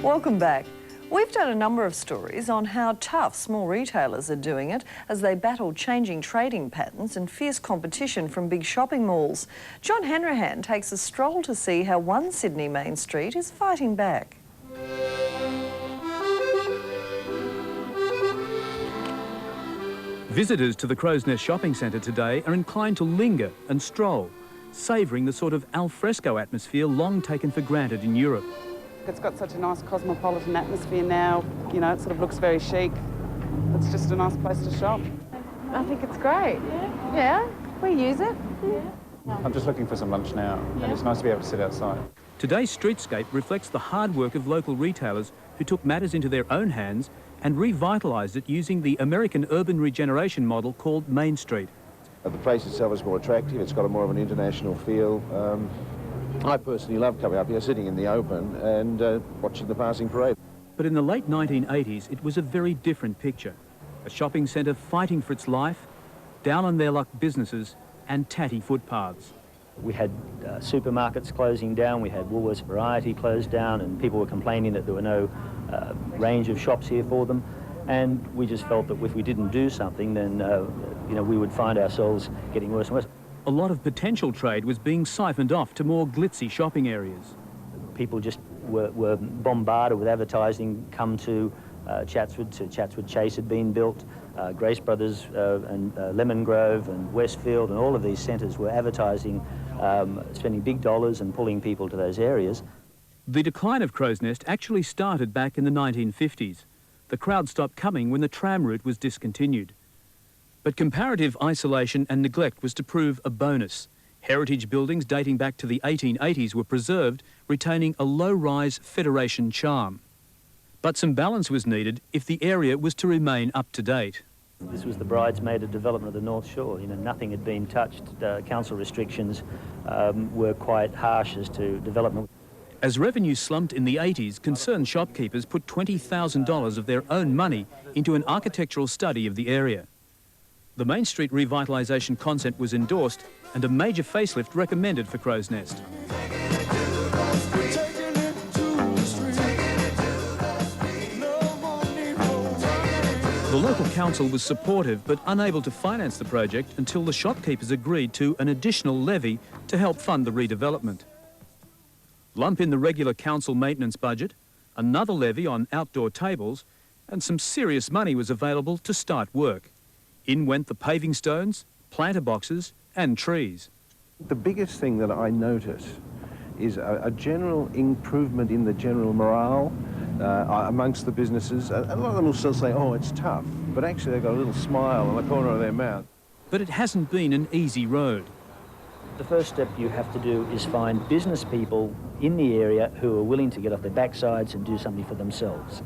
Welcome back. We've done a number of stories on how tough small retailers are doing it as they battle changing trading patterns and fierce competition from big shopping malls. John Hanrahan takes a stroll to see how one Sydney Main Street is fighting back. Visitors to the Crow's Nest shopping centre today are inclined to linger and stroll, savouring the sort of alfresco atmosphere long taken for granted in Europe. It's got such a nice cosmopolitan atmosphere now, you know, it sort of looks very chic. It's just a nice place to shop. I think it's great. Yeah, we use it. I'm just looking for some lunch now, and it's nice to be able to sit outside. Today's streetscape reflects the hard work of local retailers who took matters into their own hands and revitalised it using the American urban regeneration model called Mainstreet. The place itself is more attractive, it's got a more of an international feel. I personally love coming up here, sitting in the open and watching the passing parade. But in the late 1980s, it was a very different picture. A shopping centre fighting for its life, down on their luck businesses and tatty footpaths. We had supermarkets closing down, we had Woolworths Variety closed down, and people were complaining that there were no range of shops here for them. And we just felt that if we didn't do something, then we would find ourselves getting worse and worse. A lot of potential trade was being siphoned off to more glitzy shopping areas. People just were bombarded with advertising. Come to Chatswood Chase had been built, Grace Brothers and Lemon Grove and Westfield, and all of these centres were advertising, spending big dollars and pulling people to those areas. The decline of Crow's Nest actually started back in the 1950s. The crowd stopped coming when the tram route was discontinued. But comparative isolation and neglect was to prove a bonus. Heritage buildings dating back to the 1880s were preserved, retaining a low-rise Federation charm. But some balance was needed if the area was to remain up to date. This was the bridesmaid development of the North Shore. You know, nothing had been touched. Council restrictions were quite harsh as to development. As revenue slumped in the 80s, concerned shopkeepers put $20,000 of their own money into an architectural study of the area. The Main Street revitalisation concept was endorsed and a major facelift recommended for Crow's Nest. The local council was supportive but unable to finance the project until the shopkeepers agreed to an additional levy to help fund the redevelopment. Lump in the regular council maintenance budget, another levy on outdoor tables, and some serious money was available to start work. In went the paving stones, planter boxes and trees. The biggest thing that I notice is a general improvement in the general morale amongst the businesses. A lot of them will still say, oh, it's tough, but actually they've got a little smile on the corner of their mouth. But it hasn't been an easy road. The first step you have to do is find business people in the area who are willing to get off their backsides and do something for themselves.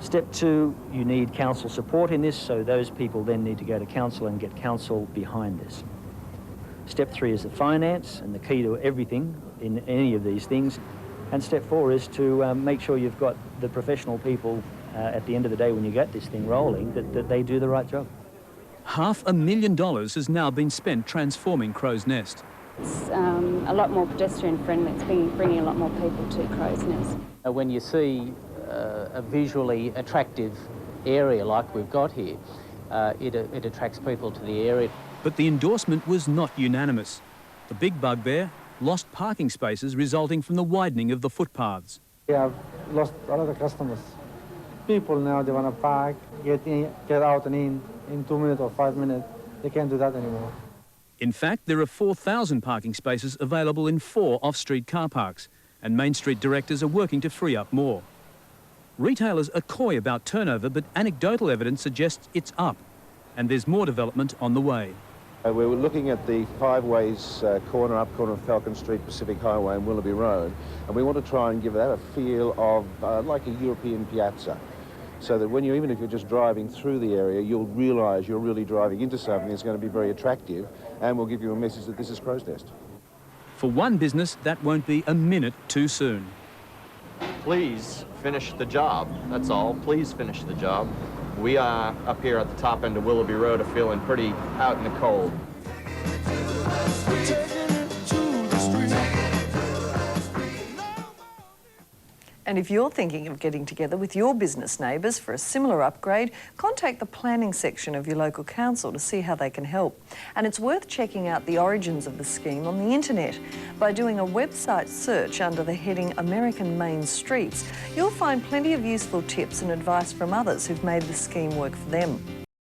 Step two, you need council support in this, so those people then need to go to council and get council behind this. Step three is the finance, and the key to everything in any of these things. And step four is to make sure you've got the professional people at the end of the day when you get this thing rolling, that they do the right job. $500,000 has now been spent transforming Crow's Nest. It's a lot more pedestrian friendly. It's bringing a lot more people to Crow's Nest. When you see a visually attractive area like we've got here, it attracts people to the area. But the endorsement was not unanimous. The big bugbear, lost parking spaces resulting from the widening of the footpaths. We have lost a lot of customers. People now, they want to park, get out and in 2 minutes or 5 minutes. They can't do that anymore. In fact, there are 4,000 parking spaces available in 4 off-street car parks, and Main Street directors are working to free up more. Retailers are coy about turnover, but anecdotal evidence suggests it's up, and there's more development on the way. We're looking at the Five Ways corner of Falcon Street, Pacific Highway and Willoughby Road, and we want to try and give that a feel of like a European piazza, so that even if you're just driving through the area, you'll realise you're really driving into something that's going to be very attractive, and will give you a message that this is Crow's Nest. For one business, that won't be a minute too soon. Please finish the job, that's all. Please finish the job. We are up here at the top end of Willoughby Road are feeling pretty out in the cold. And if you're thinking of getting together with your business neighbours for a similar upgrade, contact the planning section of your local council to see how they can help. And it's worth checking out the origins of the scheme on the internet. By doing a website search under the heading American Main Streets, you'll find plenty of useful tips and advice from others who've made the scheme work for them.